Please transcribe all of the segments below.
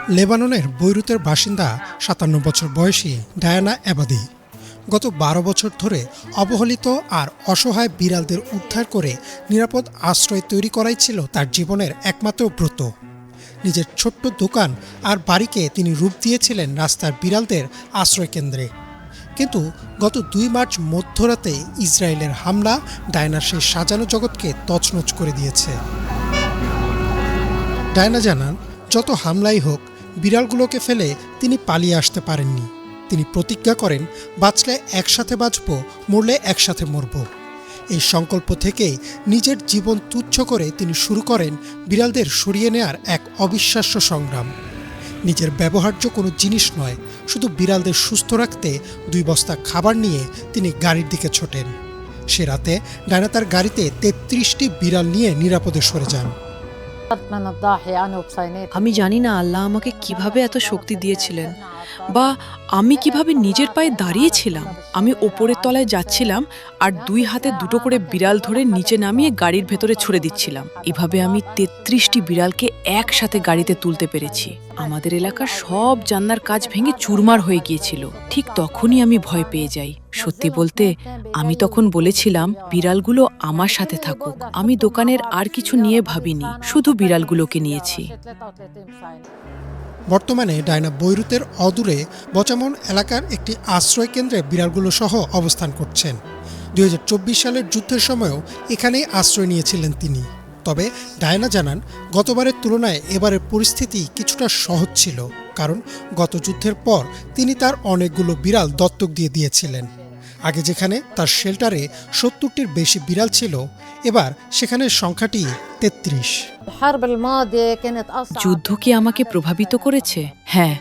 লেবাননের বৈরুতের বাসিন্দা ৫৭ বছর বয়সী ডায়ানা এবাদি গত ১২ বছর ধরে অবহেলিত আর অসহায় বিড়ালদের উদ্ধার করে নিরাপদ আশ্রয় তৈরি করাই ছিল তার জীবনের একমাত্র ব্রত। নিজের ছোট্ট দোকান আর বাড়িকে তিনি রূপ দিয়েছিলেন রাস্তার বিড়ালদের আশ্রয়কেন্দ্রে। কিন্তু গত ২ মার্চ মধ্যরাতে ইসরায়েলের হামলা ডায়ানার সেই সাজানো জগৎকে তছনছ করে দিয়েছে। ডায়ানা জানান, যত হামলাই হোক বিড়ালগুলোকে ফেলে তিনি পালিয়ে আসতে পারেননি। তিনি প্রতিজ্ঞা করেন, বাঁচলে একসাথে বাঁচব, মরলে একসাথে মরব। এই সংকল্প থেকেই নিজের জীবন তুচ্ছ করে তিনি শুরু করেন বিড়ালদের সরিয়ে নেয়ার এক অবিশ্বাস্য সংগ্রাম। নিজের ব্যবহার্য কোনো জিনিস নয়, শুধু বিড়ালদের সুস্থ রাখতে ২ বস্তা খাবার নিয়ে তিনি গাড়ির দিকে ছোটেন। সে রাতে ডায়ানা তার গাড়িতে ৩৩টি বিড়াল নিয়ে নিরাপদে সরে যান। আমি জানি না আল্লাহ আমাকে কিভাবে এত শক্তি দিয়েছিলেন, বা আমি কিভাবে নিজের পায়ে দাঁড়িয়েছিলাম। আমি ওপরের তলায় যাচ্ছিলাম আর ২ হাতে ২টো করে বিড়াল ধরে নিচে নামিয়ে গাড়ির ভেতরে ছুড়ে দিচ্ছিলাম। এভাবে আমি ৩৩টি বিড়ালকে একসাথে গাড়িতে তুলতে পেরেছি। আমাদের এলাকার সব জানলার কাচ ভেঙে চুরমার হয়ে গিয়েছিল। ঠিক তখনই আমি ভয় পেয়ে যাই। সত্যি বলতে আমি তখন বলেছিলাম, বিড়ালগুলো আমার সাথে থাকুক। আমি দোকানের আর কিছু নিয়ে ভাবিনি, শুধু বিড়ালগুলোকে নিয়েছি। বর্তমানে ডায়ানা বৈরুতের অদূরে বচামন এলাকার একটি আশ্রয় কেন্দ্রে বিড়ালগুলো সহ অবস্থান করছেন। ২০২৪ সালের যুদ্ধের সময়ও এখানেই আশ্রয় নিয়েছিলেন তিনি। তবে ডায়ানা জানান, গতবারের তুলনায় এবারের পরিস্থিতি কিছুটা সহজ ছিল, কারণ গত যুদ্ধের পর তিনি তার অনেকগুলো বিড়াল দত্তক দিয়েছিলেন। আগে যেখানে তার শেল্টারে ৭০টির বেশি বিড়াল ছিল, এবার সেখানে সংখ্যাটি ৩৩। যুদ্ধ কি আমাকে প্রভাবিত করেছে? হ্যাঁ,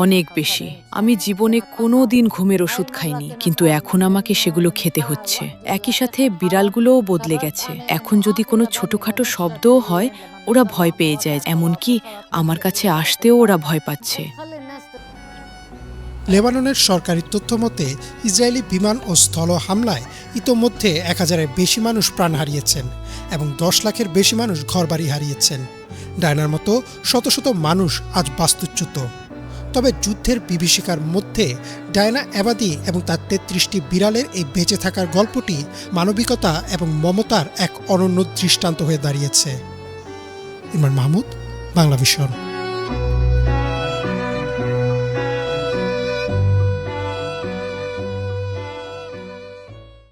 অনেক বেশি। আমি জীবনে কোনো দিন ঘুমের ওষুধ খাইনি, কিন্তু এখন আমাকে সেগুলো খেতে হচ্ছে। একই সাথে বিড়ালগুলোও বদলে গেছে। এখন যদি কোনো ছোটখাটো শব্দও হয়, ওরা ভয় পেয়ে যায়। এমনকি আমার কাছে আসতেও ওরা ভয় পাচ্ছে। লেবাননের সরকারি তথ্য মতে ইসরায়েলি বিমান ও স্থল হামলায় ইতোমধ্যে ১,০০০-এর বেশি মানুষ প্রাণ হারিয়েছেন এবং ১০ লাখের বেশি মানুষ ঘরবাড়ি হারিয়েছেন। ডায়ানার মতো শত শত মানুষ আজ বাস্তুচ্যুত। তবে যুদ্ধের বিভীষিকার মধ্যে ডায়ানা এবাদি এবং তার ৩৩টি বিড়ালের এই বেঁচে থাকার গল্পটি মানবিকতা এবং মমতার এক অনন্য দৃষ্টান্ত হয়ে দাঁড়িয়েছে। ইমরান মাহমুদ, বাংলা ভিশন।